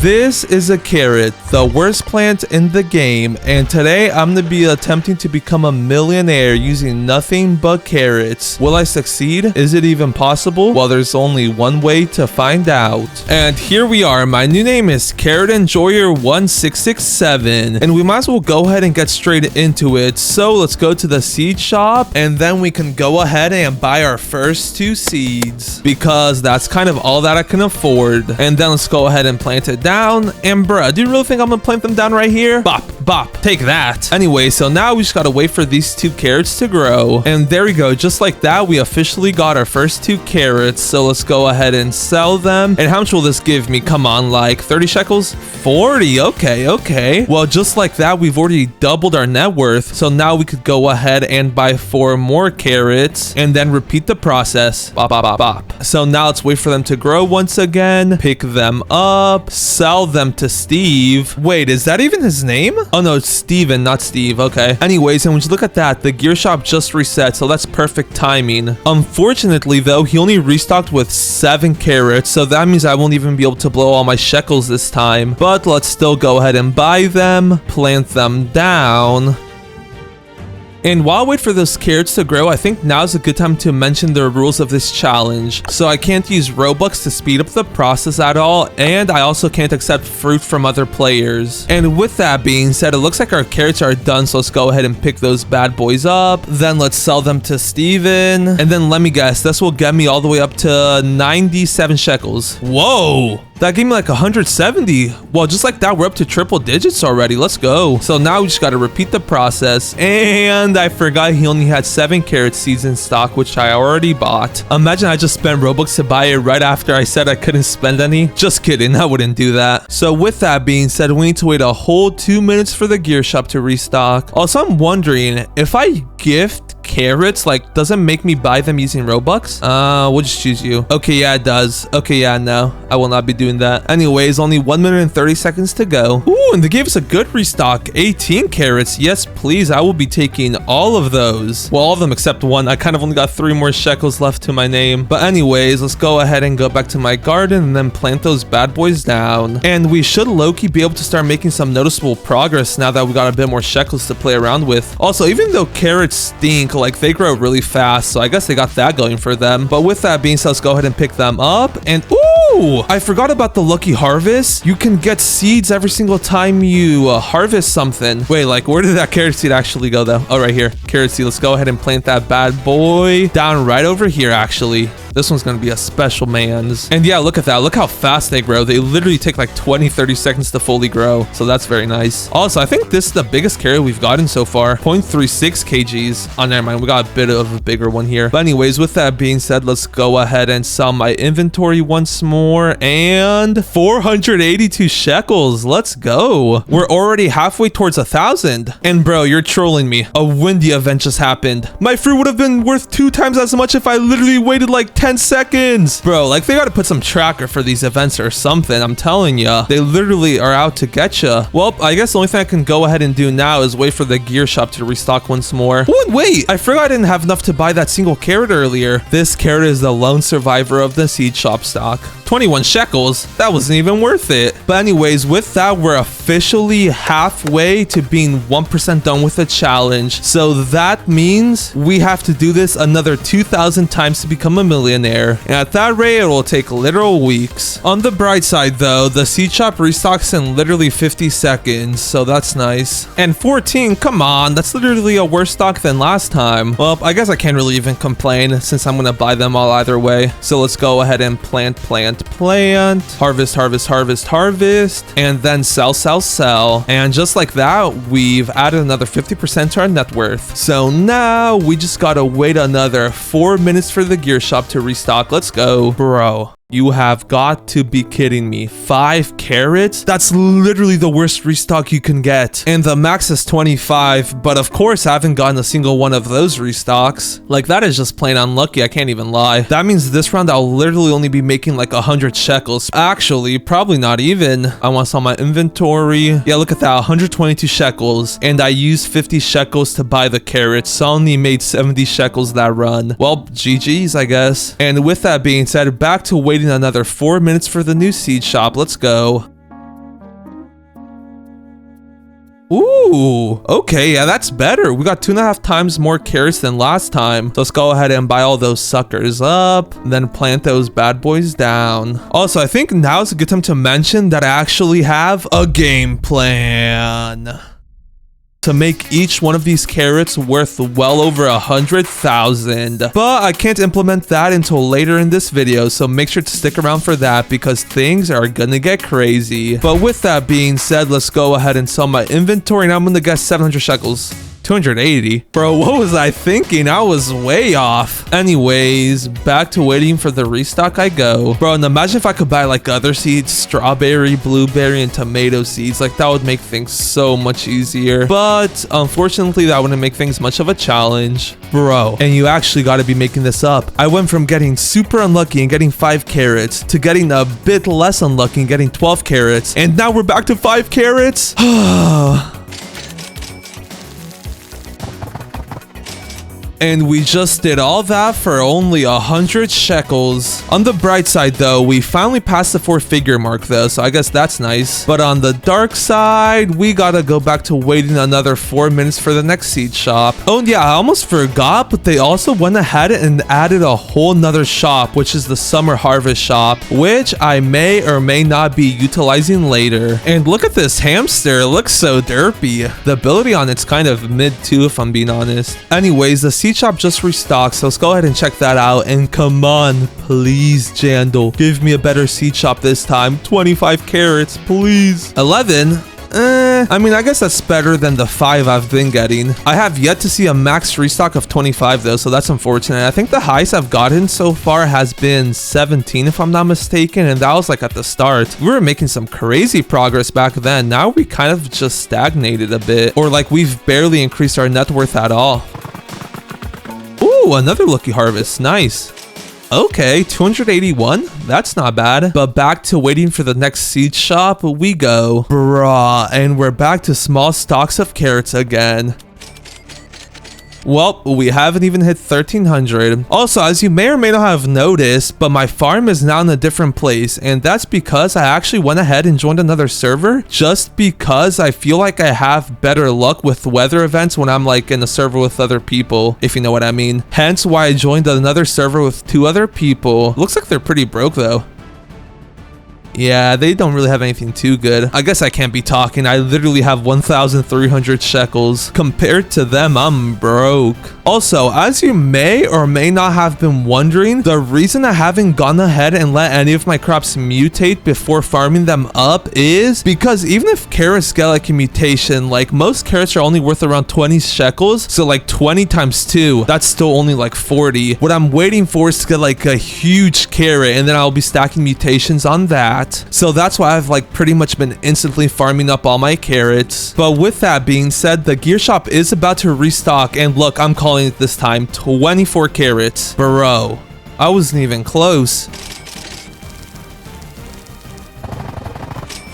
This is a carrot, the worst plant in the game, and today I'm going to be attempting to become a millionaire using nothing but carrots. Will I succeed? Is it even possible? Well, there's only one way to find out. And here we are. My new name is Carrot Enjoyer 1667, and we might as well go ahead and get straight into it. So let's go to the seed shop, and then we can go ahead and buy our first 2 seeds, because that's kind of all that I can afford. And then let's go ahead and plant it down. And bruh, do you really think I'm gonna plant them down right here? Bop, bop, take that. Anyway, so now we just gotta wait for these 2 carrots to grow. And there we go, just like that, we officially got our first 2 carrots. So let's go ahead and sell them. And how much will this give me? Come on, like 30 shekels? 40, okay. Well, just like that, we've already doubled our net worth. So now we could go ahead and buy 4 more carrots and then repeat the process. Bop, bop, bop, bop. So now let's wait for them to grow once again, pick them up, sell them to Steve. Wait, is that even his name? Oh no, it's Steven, not Steve. Okay. Anyways, and when you look at that, the gear shop just reset, so that's perfect timing. Unfortunately though, he only restocked with 7 carrots, so that means I won't even be able to blow all my shekels this time. But let's still go ahead and buy them, plant them down. And while I wait for those carrots to grow, I think now is a good time to mention the rules of this challenge. So I can't use Robux to speed up the process at all, and I also can't accept fruit from other players. And with that being said, it looks like our carrots are done, so let's go ahead and pick those bad boys up. Then let's sell them to Steven. And then let me guess, this will get me all the way up to 97 shekels. Whoa! That gave me like 170. Well, just like that, we're up to triple digits already. Let's go. So now we just got to repeat the process. And I forgot he only had 7 carrot seeds in stock, which I already bought. Imagine I just spent Robux to buy it right after I said I couldn't spend any. Just kidding, I wouldn't do that. So with that being said, we need to wait a whole 2 minutes for the gear shop to restock. Also, I'm wondering, if I gift carrots, like, does it make me buy them using Robux? We'll just choose you. Okay, yeah, it does. Okay, yeah, no, I will not be doing that. Anyways, only 1 minute and 30 seconds to go. Ooh, and they gave us a good restock. 18 carrots. Yes, please. I will be taking all of those. Well, all of them except one. I kind of only got 3 more shekels left to my name. But anyways, let's go ahead and go back to my garden and then plant those bad boys down. And we should low-key be able to start making some noticeable progress now that we got a bit more shekels to play around with. Also, even though carrots stink, like, they grow really fast, so I guess they got that going for them. But with that being said, let's go ahead and pick them up. And ooh, I forgot about the lucky harvest. You can get seeds every single time you harvest something. Wait, like, where did that carrot seed actually go though? Oh, right here, carrot seed. Let's go ahead and plant that bad boy down right over here. Actually, this one's gonna be a special man's. And yeah, look at that. Look how fast they grow. They literally take like 20-30 seconds to fully grow, so that's very nice. Also, I think this is the biggest carrot we've gotten so far. 0.36 kgs. Oh, never mind, we got a bit of a bigger one here. But anyways, with that being said, let's go ahead and sell my inventory once more. And 482 shekels. Let's go. We're already halfway towards 1,000. And bro, you're trolling me. A windy event just happened. My fruit would have been worth 2 times as much if I literally waited like 10 seconds. Bro, like, they gotta put some tracker for these events or something. I'm telling ya, they literally are out to get ya. Well, I guess the only thing I can go ahead and do now is wait for the gear shop to restock once more. Oh, and wait, I forgot I didn't have enough to buy that single carrot earlier. This carrot is the lone survivor of the seed shop stock. 21 shekels. That wasn't even worth it. But anyways, with that, we're officially halfway to being 1% done with the challenge. So that means we have to do this another 2,000 times to become a millionaire. And at that rate, it will take literal weeks. On the bright side though, the seed shop restocks in literally 50 seconds. So that's nice. And 14, come on, that's literally a worse stock than last time. Well, I guess I can't really even complain since I'm gonna buy them all either way. So let's go ahead and plant, harvest, and then sell. And just like that, we've added another 50% to our net worth. So now we just gotta wait another 4 minutes for the gear shop to restock. Let's go. Bro, you have got to be kidding me. 5 carrots? That's literally the worst restock you can get. And the max is 25, but of course I haven't gotten a single one of those restocks. Like, that is just plain unlucky, I can't even lie. That means this round I'll literally only be making like 100 shekels. Actually, probably not even. I want to sell my inventory. Yeah, look at that, 122 shekels. And I used 50 shekels to buy the carrots, so I only made 70 shekels that run. Well, GG's, I guess. And with that being said, back to waiting another 4 minutes for the new seed shop. Let's go. Ooh, okay, yeah, that's better. We got 2.5 times more carrots than last time. So let's go ahead and buy all those suckers up, and then plant those bad boys down. Also, I think now is a good time to mention that I actually have a game plan to make each one of these carrots worth well over 100,000. But I can't implement that until later in this video, so make sure to stick around for that because things are gonna get crazy. But with that being said, let's go ahead and sell my inventory, and I'm gonna guess 700 shekels. 280. Bro, what was I thinking? I was way off. Anyways, back to waiting for the restock I go. Bro, and imagine if I could buy like other seeds, strawberry, blueberry, and tomato seeds. Like that would make things so much easier. But unfortunately, that wouldn't make things much of a challenge. Bro, and you actually got to be making this up. I went from getting super unlucky and getting 5 carrots to getting a bit less unlucky and getting 12 carrots. And now we're back to 5 carrots. And we just did all that for only 100 shekels. On the bright side though, we finally passed the 4-figure mark though, so I guess that's nice. But on the dark side, we gotta go back to waiting another 4 minutes for the next seed shop. Oh and yeah, I almost forgot, but they also went ahead and added a whole nother shop, which is the summer harvest shop, which I may or may not be utilizing later. And look at this hamster, it looks so derpy. The ability on it's kind of mid too, if I'm being honest. Anyways, the seed shop just restocked, so let's go ahead and check that out. And come on, please, Jandal, give me a better seed shop this time. 25 carrots, please. 11. I mean, I guess that's better than the 5 I've been getting. I have yet to see a max restock of 25 though, so that's unfortunate. I think the highest I've gotten so far has been 17 if I'm not mistaken, and that was like at the start. We were making some crazy progress back then. Now we kind of just stagnated a bit, or like we've barely increased our net worth at all. Ooh, another lucky harvest. Nice. Okay, 281. That's not bad. But back to waiting for the next seed shop we go. Bruh, and we're back to small stocks of carrots again. Well, we haven't even hit 1,300. Also, as you may or may not have noticed, but my farm is now in a different place, and that's because I actually went ahead and joined another server just because I feel like I have better luck with weather events when I'm like in a server with other people, if you know what I mean. Hence why I joined another server with 2 other people. Looks like they're pretty broke though. Yeah, they don't really have anything too good. I guess I can't be talking. I literally have 1,300 shekels. Compared to them, I'm broke. Also, as you may or may not have been wondering, the reason I haven't gone ahead and let any of my crops mutate before farming them up is because even if carrots get like a mutation, like most carrots are only worth around 20 shekels. So like 20 times 2, that's still only like 40. What I'm waiting for is to get like a huge carrot, and then I'll be stacking mutations on that. So that's why I've like pretty much been instantly farming up all my carrots. But with that being said, the gear shop is about to restock, and look, I'm calling it this time, 24 carrots. Bro, I wasn't even close.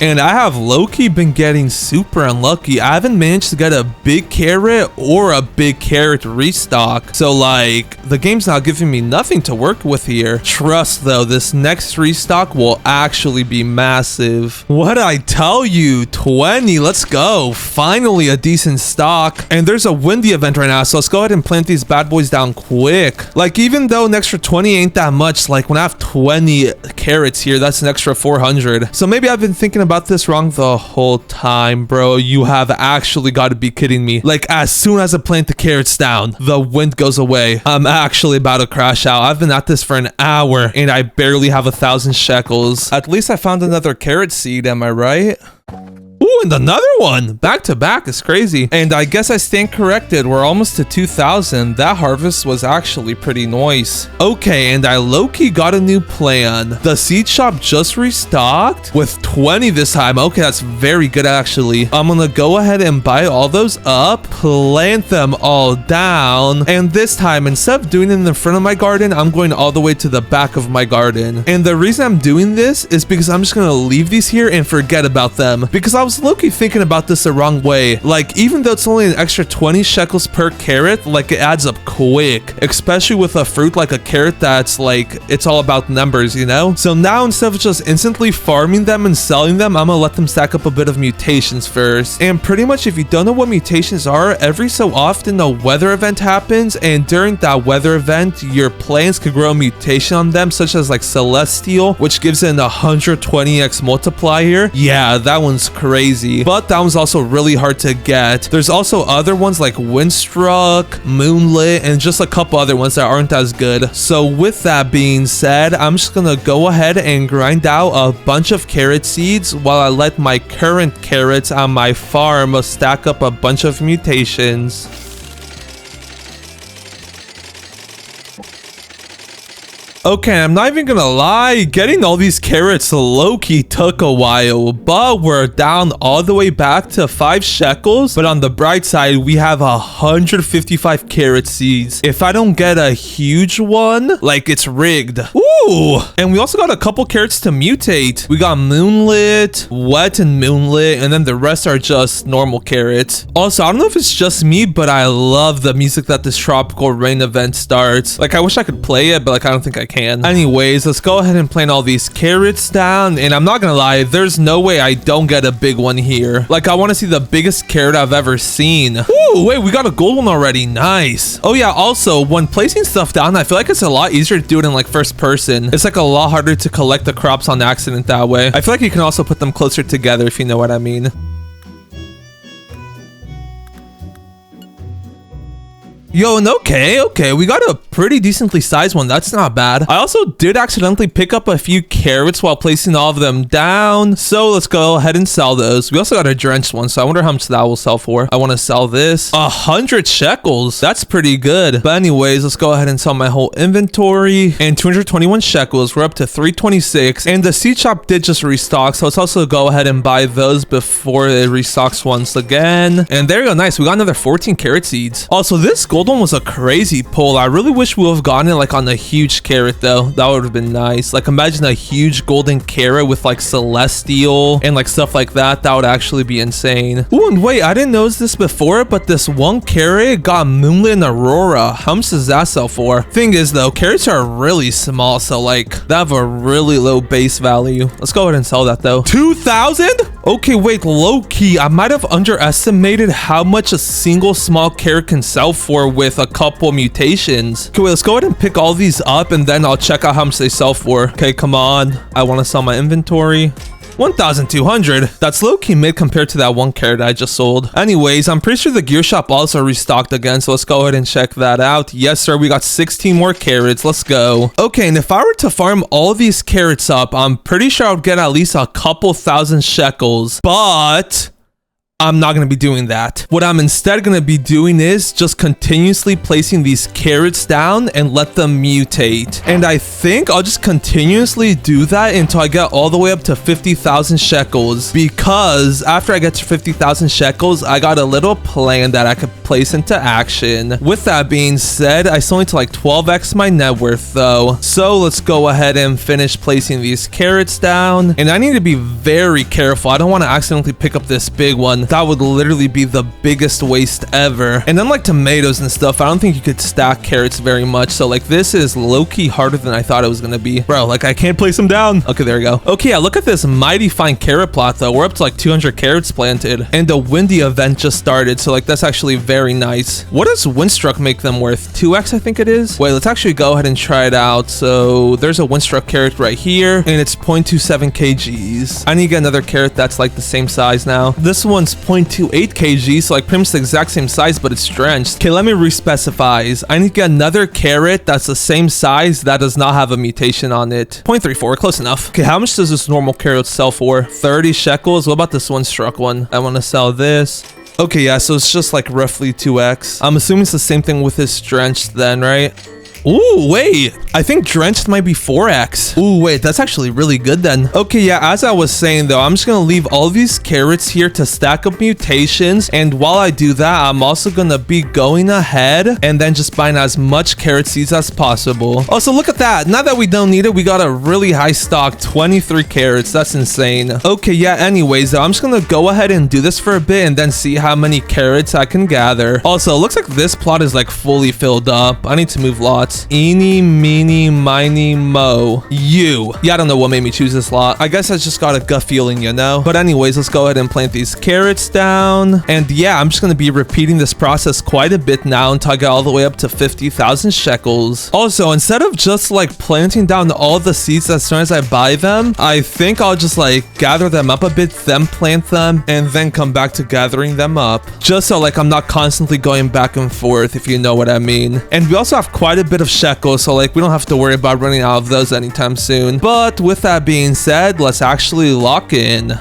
And I have low-key been getting super unlucky. I haven't managed to get a big carrot or a big carrot restock. So like, the game's not giving me nothing to work with here. Trust though, this next restock will actually be massive. What'd I tell you? 20, let's go. Finally a decent stock. And there's a windy event right now, so let's go ahead and plant these bad boys down quick. Like even though an extra 20 ain't that much, like when I have 20 carrots here, that's an extra 400. So maybe I've been thinking about this wrong the whole time, bro. You have actually got to be kidding me. Like as soon as I plant the carrots down, the wind goes away. I'm actually about to crash out. I've been at this for an hour and I barely have 1,000 shekels. At least I found another carrot seed, am I right? Ooh, and another one back to back is crazy. And I guess I stand corrected. We're almost to 2,000. That harvest was actually pretty nice. Okay, and I low-key got a new plan. The seed shop just restocked with 20 this time. Okay, that's very good actually. I'm gonna go ahead and buy all those up, plant them all down, and this time instead of doing it in the front of my garden, I'm going all the way to the back of my garden. And the reason I'm doing this is because I'm just gonna leave these here and forget about them, because I was low-key thinking about this the wrong way. Like, even though it's only an extra 20 shekels per carrot, like, it adds up quick, especially with a fruit like a carrot that's like, it's all about numbers, you know? So now, instead of just instantly farming them and selling them, I'm gonna let them stack up a bit of mutations first. And pretty much, if you don't know what mutations are, every so often a weather event happens, and during that weather event, your plants could grow a mutation on them, such as like celestial, which gives it an 120x multiplier. Yeah, that one's crazy, but that one's also really hard to get. There's also other ones like windstruck, moonlit, and just a couple other ones that aren't as good. So with that being said, I'm just gonna go ahead and grind out a bunch of carrot seeds while I let my current carrots on my farm stack up a bunch of mutations. Okay, I'm not even gonna lie, getting all these carrots low-key took a while, but we're down all the way back to 5 shekels. But on the bright side, we have 155 carrot seeds. If I don't get a huge one, like, it's rigged. Ooh! And we also got a couple carrots to mutate. We got moonlit, wet, and moonlit, and then the rest are just normal carrots. Also, I don't know if it's just me, but I love the music that this tropical rain event starts. Like, I wish I could play it, but like, I don't think I can. Anyways, let's go ahead and plant all these carrots down, and I'm not gonna lie, there's no way I don't get a big one here. Like, I want to see the biggest carrot I've ever seen. Ooh, wait, we got a gold one already. Nice. Oh yeah, also, when placing stuff down, I feel like it's a lot easier to do it in like first person. It's like a lot harder to collect the crops on accident that way. I feel like you can also put them closer together, if you know what I mean. Yo, and okay, we got a pretty decently sized one. That's not bad. I also did accidentally pick up a few carrots while placing all of them down. So let's go ahead and sell those. We also got a drenched one, so I wonder how much that will sell for. I want to sell this. 100 shekels. That's pretty good. But anyways, let's go ahead and sell my whole inventory. And 221 shekels. We're up to 326. And the seed shop did just restock, so let's also go ahead and buy those before it restocks once again. And there you go. Nice. We got another 14 carrot seeds. Also, this gold one was a crazy pull. I really wish we would have gotten it like on a huge carrot though. That would have been nice. Like, imagine a huge golden carrot with like celestial and like stuff like that. That would actually be insane. Ooh, and wait, I didn't notice this before, but this one carrot got moonlit and aurora. How much does that sell for? Thing is though, carrots are really small, so like they have a really low base value. Let's go ahead and sell that though. 2,000? Okay, wait, low key, I might have underestimated how much a single small carrot can sell for with a couple mutations. Okay, wait, let's go ahead and pick all these up and then I'll check out how much they sell for. Okay, come on. I want to sell my inventory. 1,200. That's low-key mid compared to that one carrot I just sold. Anyways, I'm pretty sure the gear shop also restocked again, so let's go ahead and check that out. Yes, sir, we got 16 more carrots. Let's go. Okay, and if I were to farm all these carrots up, I'm pretty sure I would get at least a couple thousand shekels, but I'm not going to be doing that. What I'm instead going to be doing is just continuously placing these carrots down and let them mutate. And I think I'll just continuously do that until I get all the way up to 50,000 shekels. Because after I get to 50,000 shekels, I got a little plan that I could place into action. With that being said, I still need to like 12x my net worth though. So let's go ahead and finish placing these carrots down. And I need to be very careful. I don't want to accidentally pick up this big one. That would literally be the biggest waste ever. And unlike tomatoes and stuff, I don't think you could stack carrots very much. So like this is low-key harder than I thought it was gonna be. Bro, like I can't place them down. Okay, there we go. Okay, yeah, look at this mighty fine carrot plot though. We're up to like 200 carrots planted. And the windy event just started. So like that's actually very nice. What does windstruck make them worth? 2x I think it is. Wait, let's actually go ahead and try it out. So there's a windstruck carrot right here. And it's 0.27 kgs. I need to get another carrot that's like the same size now. This one's 0.28 kg, so like pretty much the exact same size, but it's drenched. Okay, let me respecify. I need to get another carrot that's the same size that does not have a mutation on it. 0.34, close enough. Okay, how much does this normal carrot sell for? 30 shekels. What about this one struck one? I want to sell this. Okay, yeah, so it's just like roughly 2x. I'm assuming it's the same thing with this drenched then, right? Ooh, wait. I think drenched might be 4x. Ooh, wait. That's actually really good then. Okay, yeah, as I was saying though, I'm just gonna leave all these carrots here to stack up mutations. And while I do that, I'm also gonna be going ahead and then just buying as much carrot seeds as possible. Also, look at that. Now that we don't need it, we got a really high stock, 23 carrots. That's insane. Okay, yeah, anyways though, I'm just gonna go ahead and do this for a bit and then see how many carrots I can gather. Also, it looks like this plot is like fully filled up. I need to move lots. Eeny, meeny, miny, mo. You. Yeah, I don't know what made me choose this lot. I guess I just got a gut feeling, you know? But anyways, let's go ahead and plant these carrots down. And yeah, I'm just gonna be repeating this process quite a bit now until I get all the way up to 50,000 shekels. Also, instead of just like planting down all the seeds as soon as I buy them, I think I'll just like gather them up a bit, then plant them, and then come back to gathering them up. Just so like I'm not constantly going back and forth, if you know what I mean. And we also have quite a bit of shekels, so like we don't have to worry about running out of those anytime soon. But with that being said, let's actually lock in.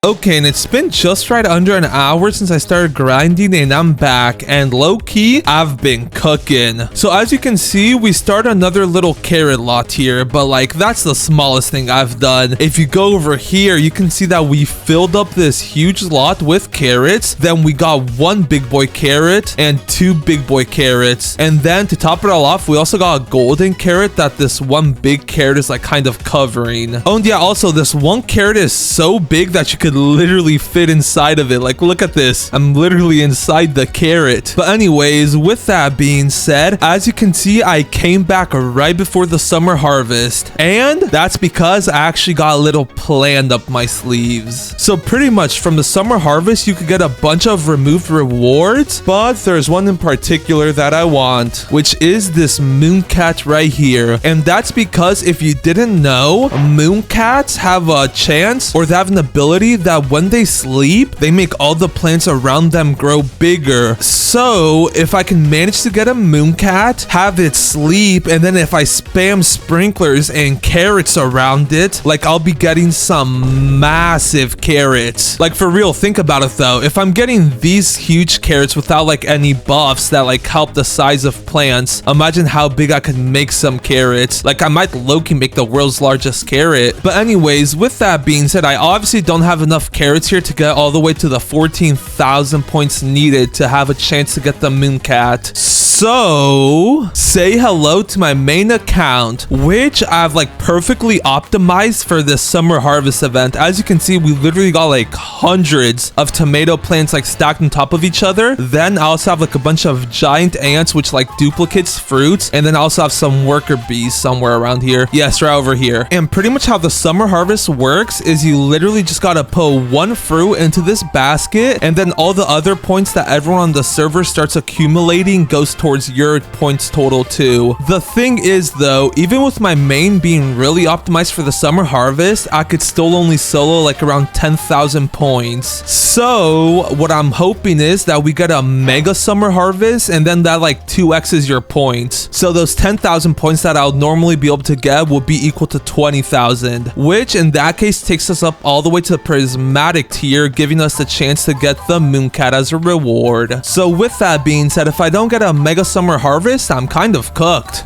Okay, and it's been just right under an hour since I started grinding and I'm back, and low-key, I've been cooking. So as you can see, we start another little carrot lot here, but like that's the smallest thing I've done. If you go over here, you can see that we filled up this huge lot with carrots. Then we got one big boy carrot and two big boy carrots. And then to top it all off, we also got a golden carrot that this one big carrot is like kind of covering. Oh, and yeah, also this one carrot is so big that you could literally fit inside of it. Like, look at this. I'm literally inside the carrot. But anyways, with that being said, as you can see, I came back right before the summer harvest. And that's because I actually got a little plan up my sleeves. So pretty much from the summer harvest, you could get a bunch of removed rewards. But there's one in particular that I want, which is this mooncat right here. And that's because if you didn't know, mooncats have a chance, or they have an ability that when they sleep, they make all the plants around them grow bigger. So if I can manage to get a mooncat, have it sleep, and then if I spam sprinklers and carrots around it, like I'll be getting some massive carrots. Like for real, think about it though. If I'm getting these huge carrots without like any buffs that like help the size of plants, imagine how big I could make some carrots. Like I might low-key make the world's largest carrot. But anyways, with that being said, I obviously don't have enough carrots here to get all the way to the 14,000 points needed to have a chance to get the mooncat. So say hello to my main account, which I've like perfectly optimized for this summer harvest event. As you can see, we literally got like hundreds of tomato plants like stacked on top of each other. Then I also have like a bunch of giant ants which like duplicates fruits, and then I also have some worker bees somewhere around here. Yes, right over here. And pretty much how the summer harvest works is you literally just gotta put one fruit into this basket, and then all the other points that everyone on the server starts accumulating goes towards your points total too. The thing is though, even with my main being really optimized for the summer harvest, I could still only solo like around 10,000 points. So what I'm hoping is that we get a mega summer harvest, and then that like 2x's your points. So those 10,000 points that I'll normally be able to get will be equal to 20,000, which in that case takes us up all the way to the prismatic tier, giving us the chance to get the mooncat as a reward. So with that being said, if I don't get a mega summer harvest, I'm kind of cooked.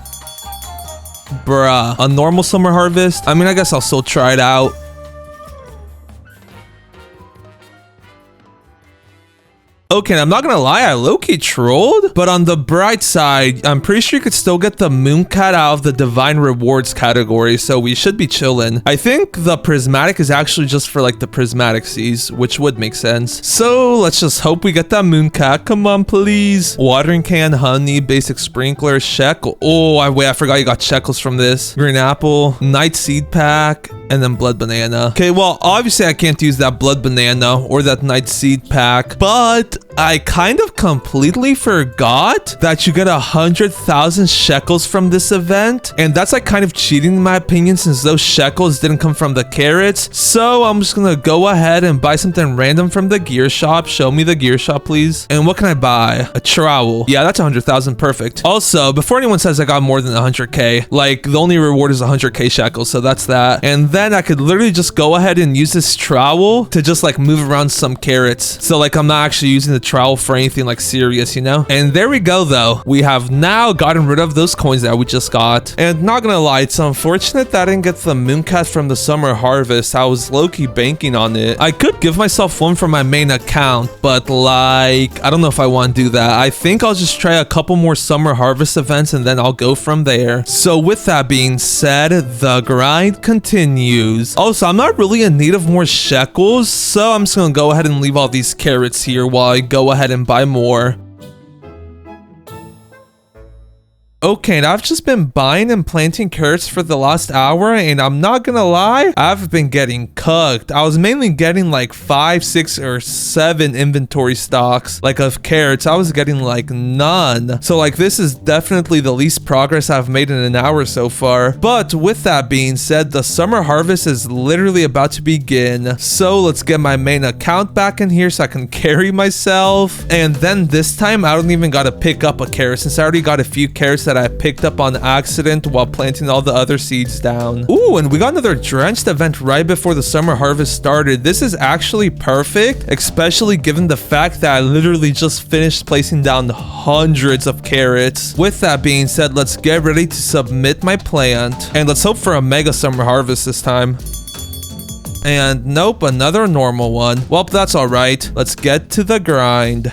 Bruh, a normal summer harvest? I mean, I guess I'll still try it out. Okay, and I'm not gonna lie, I low-key trolled, but on the bright side, I'm pretty sure you could still get the mooncat out of the divine rewards category, so we should be chilling. I think the prismatic is actually just for like the prismatic seas, which would make sense. So let's just hope we get that mooncat. Come on, please. Watering can, honey, basic sprinkler, shekel. Oh, wait, I forgot you got shekels from this. Green apple, night seed pack, and then blood banana. Okay, well, obviously I can't use that blood banana or that night seed pack, but I kind of completely forgot that you get 100,000 shekels from this event, and that's like kind of cheating in my opinion, since those shekels didn't come from the carrots. So I'm just gonna go ahead and buy something random from the gear shop. Show me the gear shop, please. And what can I buy? A trowel. Yeah, that's 100,000. Perfect. Also, before anyone says I got more than 100k, like the only reward is 100k shekels, so that's that. And then I could literally just go ahead and use this trowel to just like move around some carrots. So like I'm not actually using the trial for anything like serious, you know? And there we go though. We have now gotten rid of those coins that we just got. And not gonna lie, it's unfortunate that I didn't get the mooncat from the summer harvest. I was low-key banking on it. I could give myself one for my main account, but like, I don't know if I want to do that. I think I'll just try a couple more summer harvest events and then I'll go from there. So with that being said, the grind continues. Also, I'm not really in need of more shekels, so I'm just gonna go ahead and leave all these carrots here while I go ahead and buy more. Okay, and I've just been buying and planting carrots for the last hour, and I'm not gonna lie, I've been getting cooked. I was mainly getting like 5, 6, or 7 inventory stocks, like of carrots. I was getting like none. So like this is definitely the least progress I've made in an hour so far. But with that being said, the summer harvest is literally about to begin. So let's get my main account back in here so I can carry myself. And then this time, I don't even gotta pick up a carrot since I already got a few carrots that I picked up on accident while planting all the other seeds down. Ooh, and we got another drenched event right before the summer harvest started. This is actually perfect, especially given the fact that I literally just finished placing down hundreds of carrots. With that being said, let's get ready to submit my plant. And let's hope for a mega summer harvest this time. And nope, another normal one. Well, that's all right. Let's get to the grind.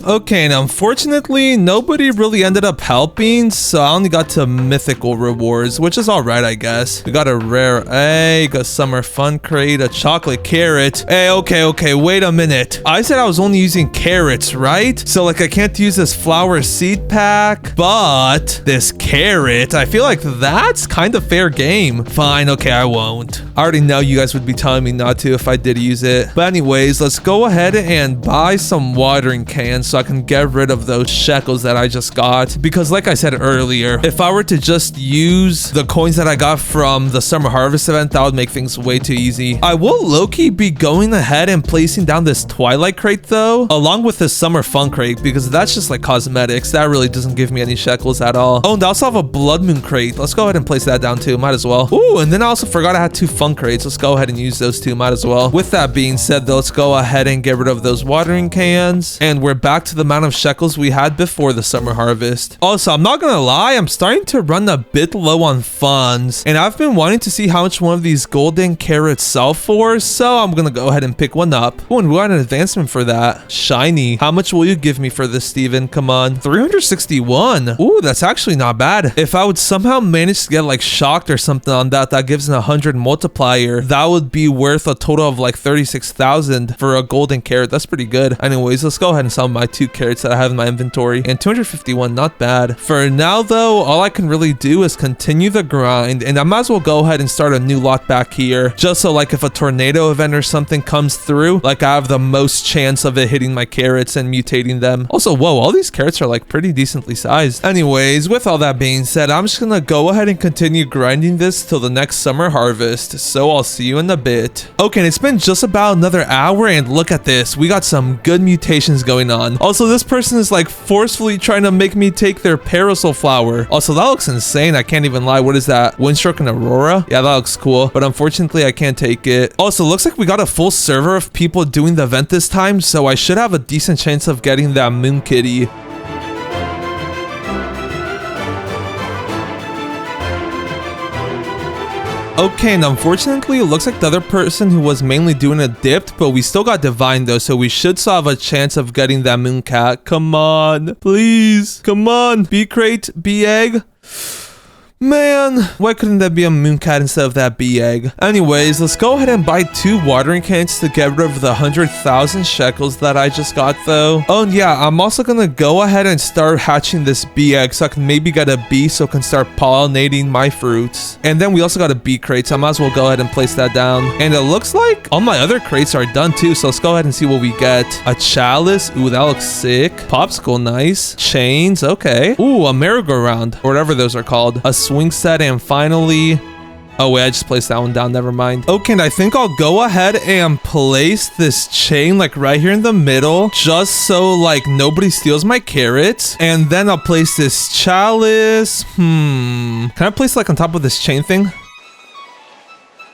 Okay, and unfortunately, nobody really ended up helping, so I only got to mythical rewards, which is alright, I guess. We got a rare egg, a summer fun crate, a chocolate carrot. Hey, okay, wait a minute. I said I was only using carrots, right? So, like, I can't use this flower seed pack, but this carrot, I feel like that's kind of fair game. Fine, okay, I won't. I already know you guys would be telling me not to if I did use it. But anyways, let's go ahead and buy some watering cans so I can get rid of those shekels that I just got. Because like I said earlier, if I were to just use the coins that I got from the summer harvest event, that would make things way too easy. I will low-key be going ahead and placing down this twilight crate though, along with this summer fun crate, because that's just like cosmetics. That really doesn't give me any shekels at all. Oh, and I also have a blood moon crate. Let's go ahead and place that down too. Might as well. Ooh, and then I also forgot I had 2 fun crates. Let's go ahead and use those too. Might as well. With that being said though, let's go ahead and get rid of those watering cans. And we're back to the amount of shekels we had before the summer harvest. Also, I'm not gonna lie, I'm starting to run a bit low on funds, and I've been wanting to see how much one of these golden carrots sell for, so I'm gonna go ahead and pick one up. Oh, and we got an advancement for that. Shiny. How much will you give me for this, Steven? Come on. 361. Ooh, that's actually not bad. If I would somehow manage to get like shocked or something on that, that gives an 100 multiplier. That would be worth a total of like 36,000 for a golden carrot. That's pretty good. Anyways, let's go ahead and sell my 2 carrots that I have in my inventory, and 251, not bad. For now though, all I can really do is continue the grind, and I might as well go ahead and start a new lot back here, just so like if a tornado event or something comes through, like I have the most chance of it hitting my carrots and mutating them. Also, whoa, all these carrots are like pretty decently sized. Anyways, with all that being said, I'm just gonna go ahead and continue grinding this till the next summer harvest, so I'll see you in a bit. Okay, and it's been just about another hour, and look at this, we got some good mutations going on. Also, this person is like forcefully trying to make me take their parasol flower. Also, that looks insane. I can't even lie. What is that? Windstroke and Aurora? Yeah, that looks cool, but unfortunately I can't take it. Also, looks like we got a full server of people doing the event this time, so I should have a decent chance of getting that moon kitty. Okay, and unfortunately, it looks like the other person who was mainly doing it dipped, but we still got divine though, so we should still have a chance of getting that moon cat. Come on, please. Come on. B crate, B egg. Man, why couldn't that be a moon cat instead of that bee egg? Anyways, let's go ahead and buy 2 watering cans to get rid of the 100,000 shekels that I just got though. Oh, and yeah, I'm also gonna go ahead and start hatching this bee egg so I can maybe get a bee so I can start pollinating my fruits. And then we also got a bee crate, so I might as well go ahead and place that down. And it looks like all my other crates are done too, so let's go ahead and see what we get. A chalice, ooh, that looks sick. Popsicle, nice. Chains, okay. Ooh, a merry-go-round, or whatever those are called. A swing set, and finally, oh wait, I just placed that one down, never mind. Okay, and I think I'll go ahead and place this chain like right here in the middle, just so like nobody steals my carrots. And then I'll place this chalice. Can I place like on top of this chain thing?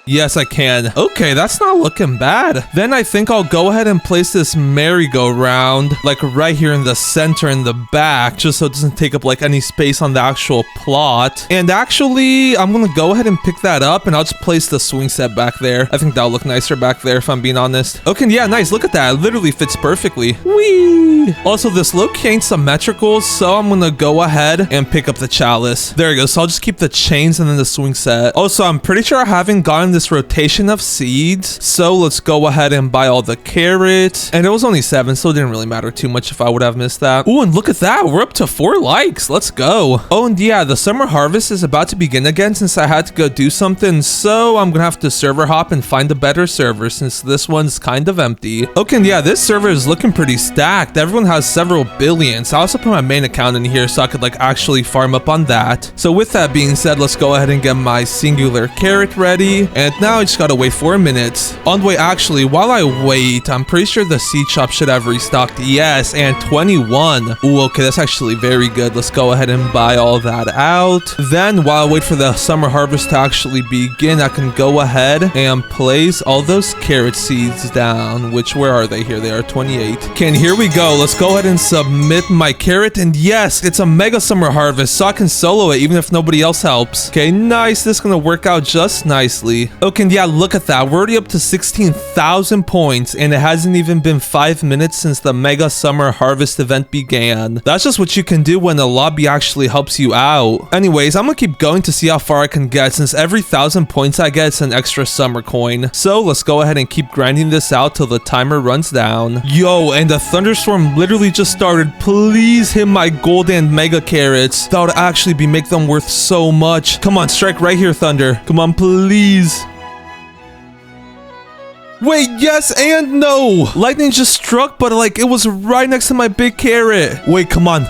Yes, I can. Okay, that's not looking bad. Then I think I'll go ahead and place this merry-go-round, like right here in the center in the back, just so it doesn't take up like any space on the actual plot. And actually, I'm gonna go ahead and pick that up, and I'll just place the swing set back there. I think that'll look nicer back there, if I'm being honest. Okay, yeah, nice. Look at that. It literally fits perfectly. Whee! Also, this low-key ain't symmetrical, so I'm gonna go ahead and pick up the chalice. There we go. So I'll just keep the chains and then the swing set. Also, I'm pretty sure I haven't gotten this rotation of seeds, so let's go ahead and buy all the carrots. And it was only 7, so it didn't really matter too much if I would have missed that. Ooh, and look at that. We're up to 4 likes. Let's go. Oh, and yeah, the summer harvest is about to begin again since I had to go do something, so I'm gonna have to server hop and find a better server since this one's kind of empty. Okay, and yeah, this server is looking pretty stacked. Everyone has several billions. I also put my main account in here so I could like actually farm up on that. So with that being said, let's go ahead and get my singular carrot ready. And now I just gotta wait 4 minutes. On the way, actually, while I wait, I'm pretty sure the seed shop should have restocked. Yes, and 21. Ooh, okay, that's actually very good. Let's go ahead and buy all that out. Then while I wait for the summer harvest to actually begin, I can go ahead and place all those carrot seeds down, which, where are they? Here they are, 28. Okay, and here we go. Let's go ahead and submit my carrot. And yes, it's a mega summer harvest, so I can solo it even if nobody else helps. Okay, nice. This is gonna work out just nicely. Okay, and yeah, look at that. We're already up to 16,000 points, and it hasn't even been 5 minutes since the mega summer harvest event began. That's just what you can do when the lobby actually helps you out. Anyways, I'm gonna keep going to see how far I can get, since every 1,000 points I get is an extra summer coin. So let's go ahead and keep grinding this out till the timer runs down. Yo, and the thunderstorm literally just started. Please hit my gold and mega carrots. That would actually make them worth so much. Come on, strike right here, thunder. Come on, please. Wait, yes and no. Lightning just struck, but like it was right next to my big carrot. Wait, come on.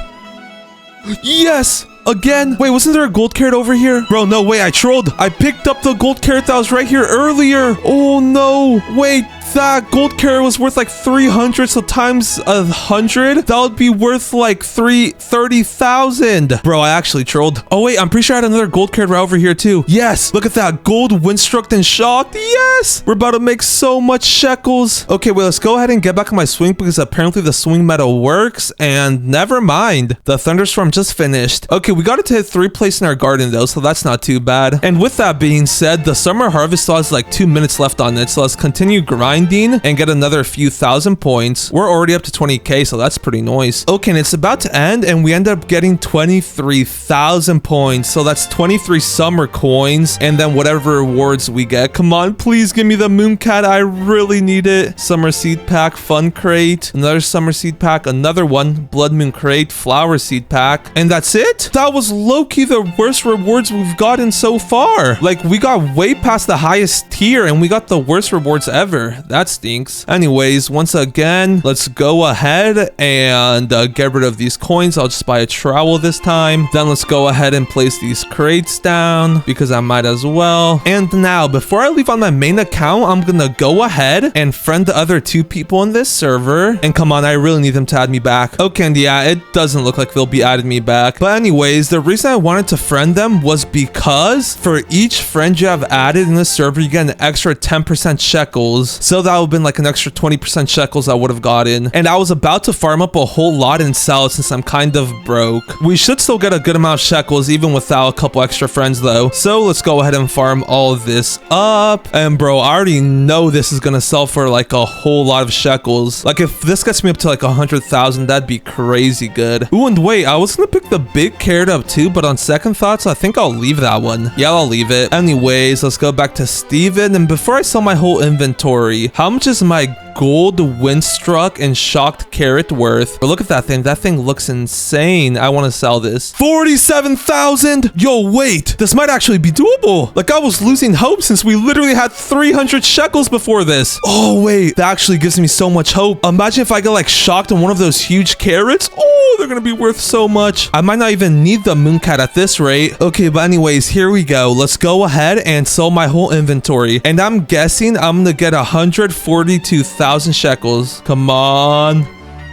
Yes. Again? Wait, wasn't there a gold carrot over here? Bro, no way, I trolled. I picked up the gold carrot that was right here earlier. Oh no. Wait, that gold carrot was worth like 300, so times 100, that would be worth like 30,000. Bro, I actually trolled. Oh wait, I'm pretty sure I had another gold carrot right over here too. Yes, look at that. Gold, windstruck, and shocked. Yes, we're about to make so much shekels. Okay, wait, let's go ahead and get back on my swing because apparently the swing meta works. And never mind, the thunderstorm just finished. Okay, we got it to hit 3 places in our garden though, so that's not too bad. And with that being said, the summer harvest still has like 2 minutes left on it, so let's continue grinding and get another few thousand points. We're already up to 20k, so that's pretty nice. Okay, and it's about to end, and we end up getting 23,000 points, so that's 23 summer coins, and then whatever rewards we get. Come on, please give me the moon cat. I really need it. Summer seed pack, fun crate, another summer seed pack, another one, blood moon crate, flower seed pack, and that's it. That was low-key the worst rewards we've gotten so far. Like, we got way past the highest tier, and we got the worst rewards ever. That stinks. Anyways, once again, let's go ahead and get rid of these coins. I'll just buy a trowel this time. Then let's go ahead and place these crates down because I might as well. And now, before I leave on my main account, I'm gonna go ahead and friend the other 2 people in this server. And come on, I really need them to add me back. Okay, and yeah, it doesn't look like they'll be adding me back. But anyways, the reason I wanted to friend them was because for each friend you have added in this server, you get an extra 10% shekels. So that would have been like an extra 20% shekels I would have gotten. And I was about to farm up a whole lot and sell it since I'm kind of broke. We should still get a good amount of shekels even without a couple extra friends though. So let's go ahead and farm all of this up. And bro, I already know this is gonna sell for like a whole lot of shekels. Like if this gets me up to like 100,000, that'd be crazy good. Ooh, and wait, I was gonna pick the big carrot up too, but on second thoughts, I think I'll leave that one. Yeah, I'll leave it. Anyways, let's go back to Steven. And before I sell my whole inventory, how much is my gold windstruck and shocked carrot worth? But look at that thing. That thing looks insane. I want to sell this. 47,000. Yo, wait. This might actually be doable. Like I was losing hope since we literally had 300 shekels before this. Oh, wait. That actually gives me so much hope. Imagine if I get like shocked on one of those huge carrots. Oh, they're going to be worth so much. I might not even need the mooncat at this rate. Okay, but anyways, here we go. Let's go ahead and sell my whole inventory. And I'm guessing I'm going to get 142,000 shekels. Come on.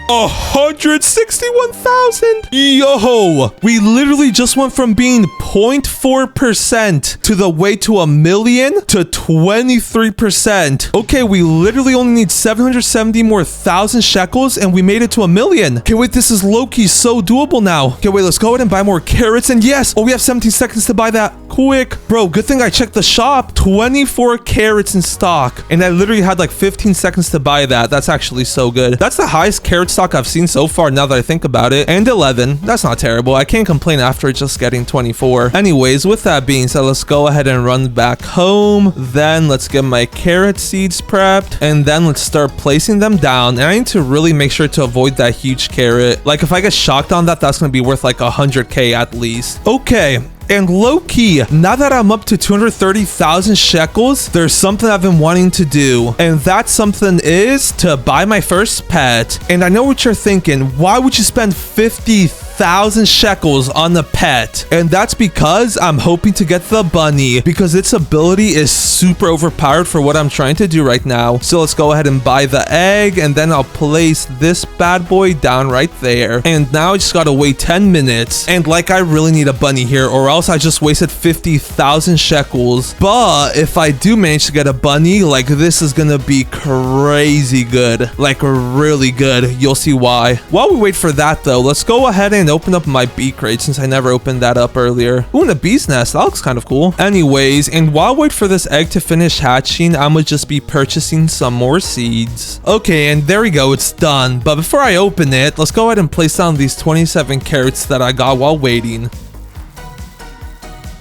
161,000. Yo, we literally just went from being 0.4% to the way to a million to 23%. Okay, we literally only need 770 more thousand shekels and we made it to a million. Okay, wait, this is low-key so doable now. Okay, wait, let's go ahead and buy more carrots. And yes, we have 17 seconds to buy that. Quick. Bro, good thing I checked the shop. 24 carrots in stock. And I literally had like 15 seconds to buy that. That's actually so good. That's the highest carrot stock I've seen so far now that I think about it. And 11. That's not terrible. I can't complain after just getting 24. Anyways, with that being said, let's go ahead and run back home. Then let's get my carrot seeds prepped. And then let's start placing them down. And I need to really make sure to avoid that huge carrot. Like if I get shocked on that, that's going to be worth like 100k at least. Okay. And low-key, now that I'm up to 230,000 shekels, there's something I've been wanting to do. And that something is to buy my first pet. And I know what you're thinking. Why would you spend 50,000 shekels on the pet? And that's because I'm hoping to get the bunny, because its ability is super overpowered for what I'm trying to do right now. So let's go ahead and buy the egg, and then I'll place this bad boy down right there. And now I just gotta wait 10 minutes. And like I really need a bunny here, or else I just wasted 50,000 shekels. But if I do manage to get a bunny, like this is gonna be crazy good, like really good. You'll see why. While we wait for that though, let's go ahead and open up my bee crate since I never opened that up earlier. Ooh, and a bee's nest. That looks kind of cool. Anyways, and while I wait for this egg to finish hatching, I'm gonna just be purchasing some more seeds. Okay, and there we go. It's done. But before I open it, let's go ahead and place down these 27 carrots that I got while waiting.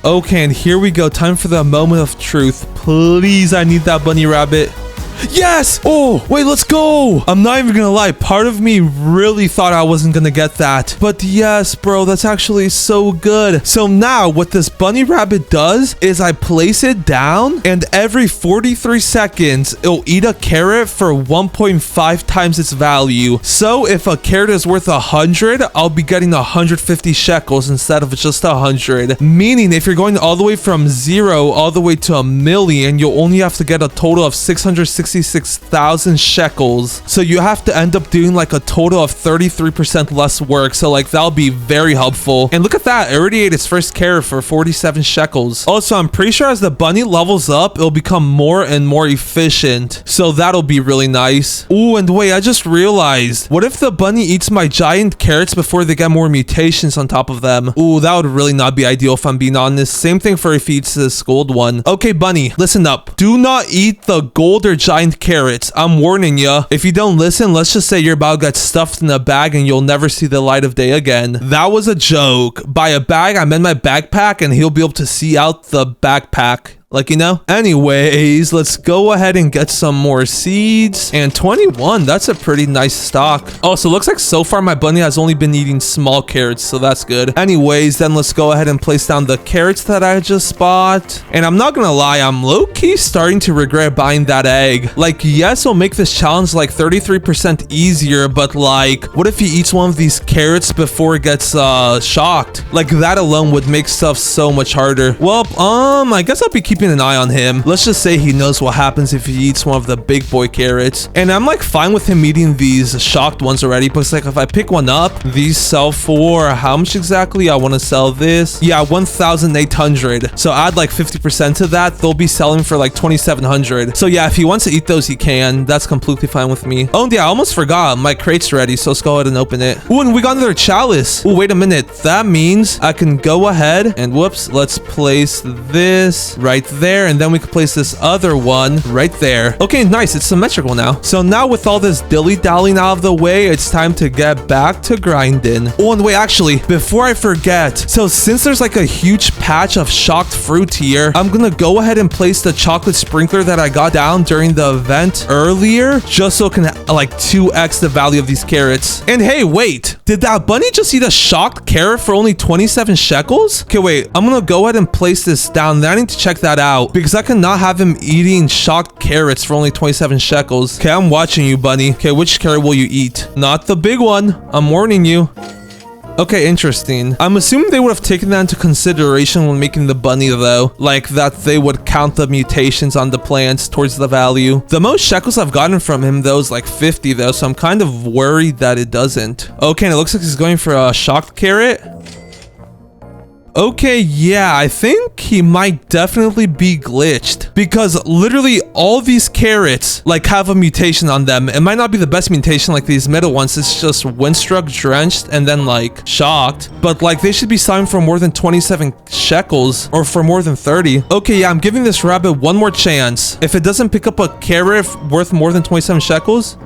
Okay, and here we go. Time for the moment of truth. Please, I need that bunny rabbit. Yes! Oh, wait, let's go! I'm not even gonna lie. Part of me really thought I wasn't gonna get that. But yes, bro, that's actually so good. So now what this bunny rabbit does is I place it down, and every 43 seconds, it'll eat a carrot for 1.5 times its value. So if a carrot is worth 100, I'll be getting 150 shekels instead of just 100. Meaning if you're going all the way from 0 all the way to a million, you'll only have to get a total of 666,000 shekels. So you have to end up doing like a total of 33% less work. So like that'll be very helpful. And look at that, it already ate its first carrot for 47 shekels. Also, I'm pretty sure as the bunny levels up, it'll become more and more efficient. So that'll be really nice. Ooh, and wait, I just realized, what if the bunny eats my giant carrots before they get more mutations on top of them? Ooh, that would really not be ideal if I'm being honest. Same thing for if he eats this gold one. Okay, bunny, listen up. Do not eat the gold or giant carrots. I'm warning you. If you don't listen, let's just say you're about to get stuffed in a bag and you'll never see the light of day again. That was a joke. By a bag, I meant my backpack, and he'll be able to see out the backpack. Like, you know? Anyways, let's go ahead and get some more seeds. And 21, that's a pretty nice stock. Oh, so it looks like so far my bunny has only been eating small carrots, so that's good. Anyways, then let's go ahead and place down the carrots that I just bought. And I'm not gonna lie, I'm low-key starting to regret buying that egg. Like, yes, it'll make this challenge like 33% easier, but like, what if he eats one of these carrots before it gets shocked? Like, that alone would make stuff so much harder. Well, I guess I'll be keeping an eye on him. Let's just say he knows what happens if he eats one of the big boy carrots. And I'm like fine with him eating these shocked ones already, because like if I pick one up, these sell for how much exactly? I want to sell this. Yeah, 1,800. So add like 50% to that, they'll be selling for like 2,700. So yeah, if he wants to eat those, he can. That's completely fine with me. Oh yeah, I almost forgot. My crate's ready, so let's go ahead and open it. Ooh, and we got another chalice. Ooh, wait a minute. That means I can go ahead and whoops, let's place this right there, and then we can place this other one right there. Okay, nice. It's symmetrical now. So now with all this dilly-dallying out of the way, it's time to get back to grinding. Oh, and wait, actually, before I forget, so since there's like a huge patch of shocked fruit here, I'm gonna go ahead and place the chocolate sprinkler that I got down during the event earlier, just so it can like 2x the value of these carrots. And hey, wait, did that bunny just eat a shocked carrot for only 27 shekels? Okay, wait, I'm gonna go ahead and place this down. Then I need to check that out, because I cannot have him eating shocked carrots for only 27 shekels. Okay, I'm watching you, bunny. Okay, which carrot will you eat? Not the big one. I'm warning you. Okay, interesting. I'm assuming they would have taken that into consideration when making the bunny though. Like that they would count the mutations on the plants towards the value. The most shekels I've gotten from him though is like 50 though, so I'm kind of worried that it doesn't. Okay, and it looks like he's going for a shocked carrot. Okay, yeah, I think he might definitely be glitched because literally all these carrots like have a mutation on them. It might not be the best mutation like these middle ones. It's just windstruck, drenched, and then like shocked. But like they should be selling for more than 27 shekels or for more than 30. Okay, yeah, I'm giving this rabbit one more chance. If it doesn't pick up a carrot worth more than 27 shekels.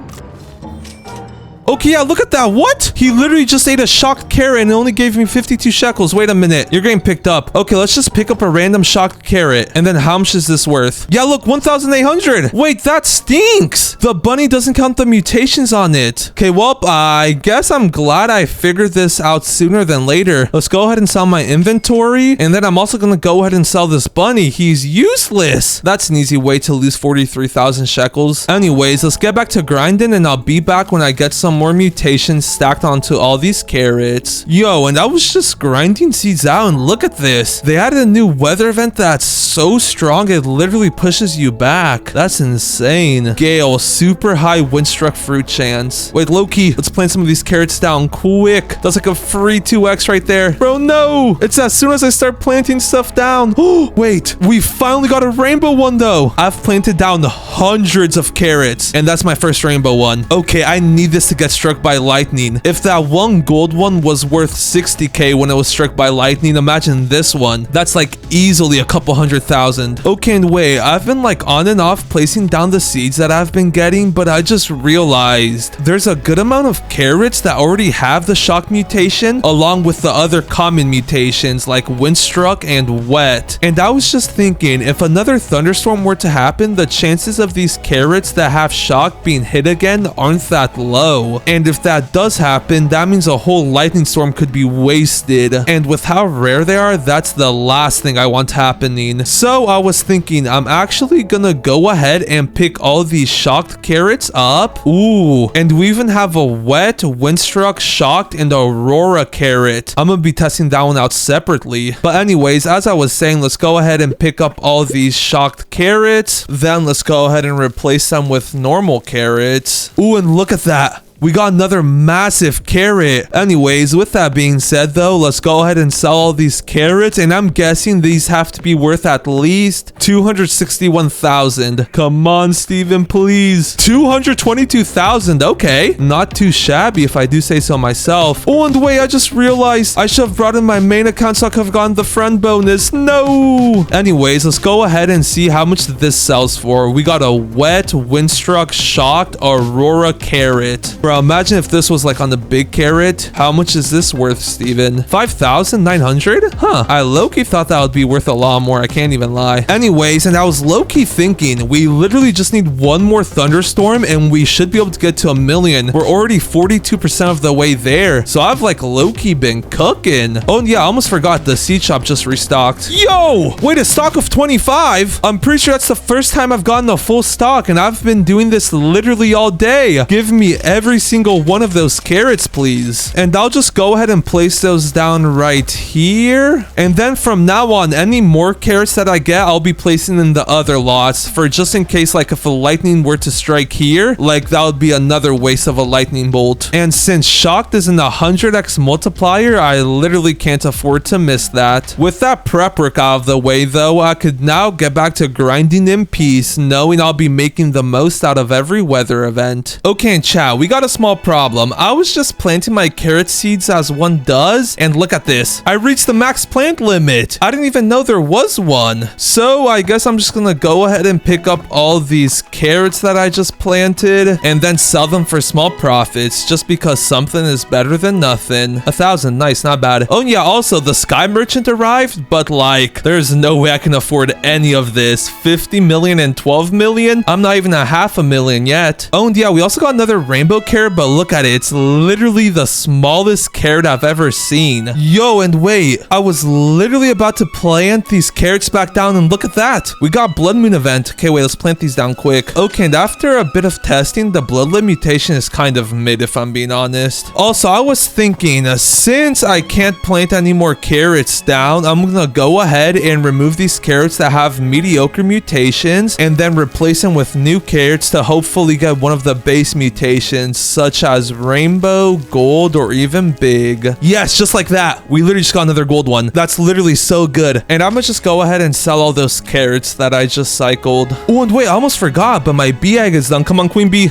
Okay, yeah, look at that. What? He literally just ate a shocked carrot and it only gave me 52 shekels. Wait a minute. You're getting picked up. Okay, let's just pick up a random shocked carrot. And then how much is this worth? Yeah, look, 1,800. Wait, that stinks. The bunny doesn't count the mutations on it. Okay, well, I guess I'm glad I figured this out sooner than later. Let's go ahead and sell my inventory. And then I'm also going to go ahead and sell this bunny. He's useless. That's an easy way to lose 43,000 shekels. Anyways, let's get back to grinding and I'll be back when I get some more mutations stacked onto all these carrots. Yo, and I was just grinding seeds out and look at this. They added a new weather event that's so strong it literally pushes you back. That's insane. Gale, super high windstruck fruit chance. Wait, Loki, let's plant some of these carrots down quick. That's like a free 2x right there. Bro, no! It's as soon as I start planting stuff down. Oh, wait, we finally got a rainbow one though. I've planted down hundreds of carrots and that's my first rainbow one. Okay, I need this to get struck by lightning. If that one gold one was worth 60k when it was struck by lightning, imagine this one. That's like easily a couple 100,000. Okay, and wait, I've been like on and off placing down the seeds that I've been getting, but I just realized there's a good amount of carrots that already have the shock mutation along with the other common mutations like windstruck and wet. And I was just thinking, if another thunderstorm were to happen, the chances of these carrots that have shock being hit again aren't that low. And if that does happen, that means a whole lightning storm could be wasted. And with how rare they are, that's the last thing I want happening. So I was thinking, I'm actually gonna go ahead and pick all these shocked carrots up. Ooh, and we even have a wet, windstruck, shocked, and aurora carrot. I'm gonna be testing that one out separately. But anyways, as I was saying, let's go ahead and pick up all these shocked carrots. Then let's go ahead and replace them with normal carrots. Ooh, and look at that. We got another massive carrot. Anyways, with that being said though, let's go ahead and sell all these carrots. And I'm guessing these have to be worth at least 261,000. Come on, Steven, please. 222,000. Okay. Not too shabby if I do say so myself. Oh, and wait, I just realized I should have brought in my main account so I could have gotten the friend bonus. No. Anyways, let's go ahead and see how much this sells for. We got a wet, windstruck, shocked, aurora carrot. Bro, imagine if this was like on the big carrot. How much is this worth, Steven? 5,900? Huh. I low-key thought that would be worth a lot more. I can't even lie. Anyways, and I was low-key thinking, we literally just need one more thunderstorm and we should be able to get to 1 million. We're already 42% of the way there. So I've like low-key been cooking. Oh, and yeah, I almost forgot the seed shop just restocked. Yo! Wait, a stock of 25? I'm pretty sure that's the first time I've gotten a full stock and I've been doing this literally all day. Give me every single one of those carrots, please. And I'll just go ahead and place those down right here. And then from now on, any more carrots that I get, I'll be placing in the other lots for just in case, like if a lightning were to strike here, like that would be another waste of a lightning bolt. And since shocked is in the 100x multiplier, I literally can't afford to miss that. With that prep work out of the way though, I could now get back to grinding in peace, knowing I'll be making the most out of every weather event. Okay, and chat, we got a small problem. I was just planting my carrot seeds as one does, and look at this. I reached the max plant limit. I didn't even know there was one. So I guess I'm just gonna go ahead and pick up all these carrots that I just planted and then sell them for small profits just because something is better than nothing. 1,000, nice, not bad. Oh yeah, also the sky merchant arrived, but like there's no way I can afford any of this. 50 million and 12 million? I'm not even a half a million yet. Oh, and yeah, we also got another rainbow carrot carrot, but look at it. It's literally the smallest carrot I've ever seen. Yo, and wait, I was literally about to plant these carrots back down, and look at that. We got blood moon event. Okay, wait, let's plant these down quick. Okay, and after a bit of testing, the bloodlet mutation is kind of mid, if I'm being honest. Also, I was thinking, since I can't plant any more carrots down, I'm gonna go ahead and remove these carrots that have mediocre mutations and then replace them with new carrots to hopefully get one of the base mutations, such as rainbow, gold, or even big. Yes, just like that. We literally just got another gold one. That's literally so good. And I'm gonna just go ahead and sell all those carrots that I just cycled. Oh, and wait, I almost forgot, but my bee egg is done. Come on, queen bee.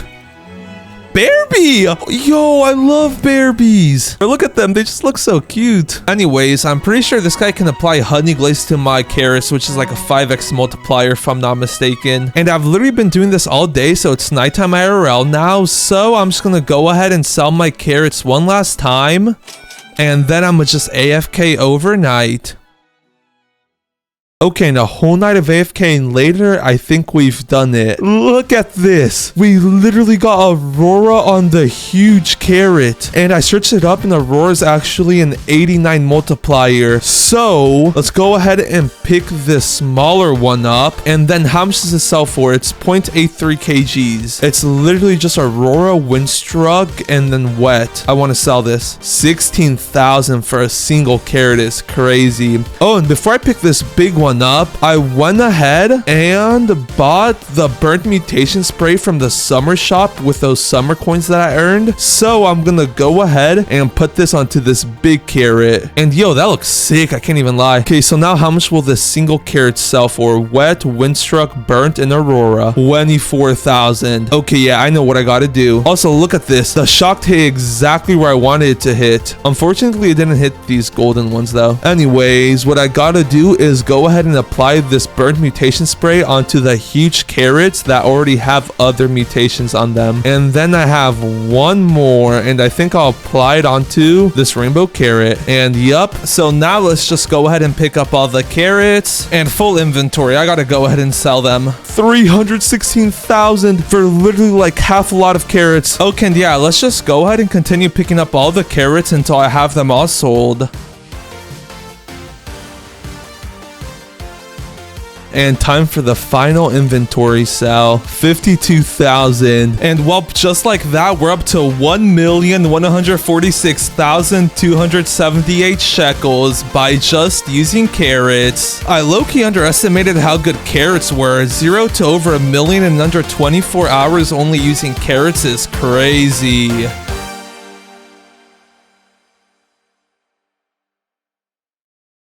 Bear bee! Yo, I love bear bees. Look at them. They just look so cute. Anyways, I'm pretty sure this guy can apply honey glaze to my carrots, which is like a 5x multiplier if I'm not mistaken. And I've literally been doing this all day, so it's nighttime IRL now. So I'm just gonna go ahead and sell my carrots one last time. And then I'm gonna just AFK overnight. Okay, and a whole night of AFK and later, I think we've done it. Look at this. We literally got Aurora on the huge carrot. And I searched it up and Aurora is actually an 89 multiplier. So, let's go ahead and pick this smaller one up. And then how much does it sell for? It's 0.83 kgs. It's literally just Aurora, Windstruck, and then Wet. I want to sell this. 16,000 for a single carrot is crazy. Oh, and before I pick this big one up, I went ahead and bought the burnt mutation spray from the summer shop with those summer coins that I earned. So I'm gonna go ahead and put this onto this big carrot. And yo, that looks sick. I can't even lie. Okay, so now how much will this single carrot sell for? Wet, Windstruck, burnt, and Aurora. 24,000. Okay, yeah, I know what I gotta do. Also, look at this. The shock hit exactly where I wanted it to hit. Unfortunately, it didn't hit these golden ones though. Anyways, what I gotta do is go ahead and apply this burnt mutation spray onto the huge carrots that already have other mutations on them. And then I have one more, and I think I'll apply it onto this rainbow carrot. And yup, so now let's just go ahead and pick up all the carrots and full inventory. I gotta go ahead and sell them. 316,000 for literally like half a lot of carrots. Okay, and yeah, let's just go ahead and continue picking up all the carrots until I have them all sold. And time for the final inventory sell, 52,000. And well, just like that, we're up to 1,146,278 shekels by just using carrots. I low-key underestimated how good carrots were. 0 to over 1 million in under 24 hours only using carrots is crazy.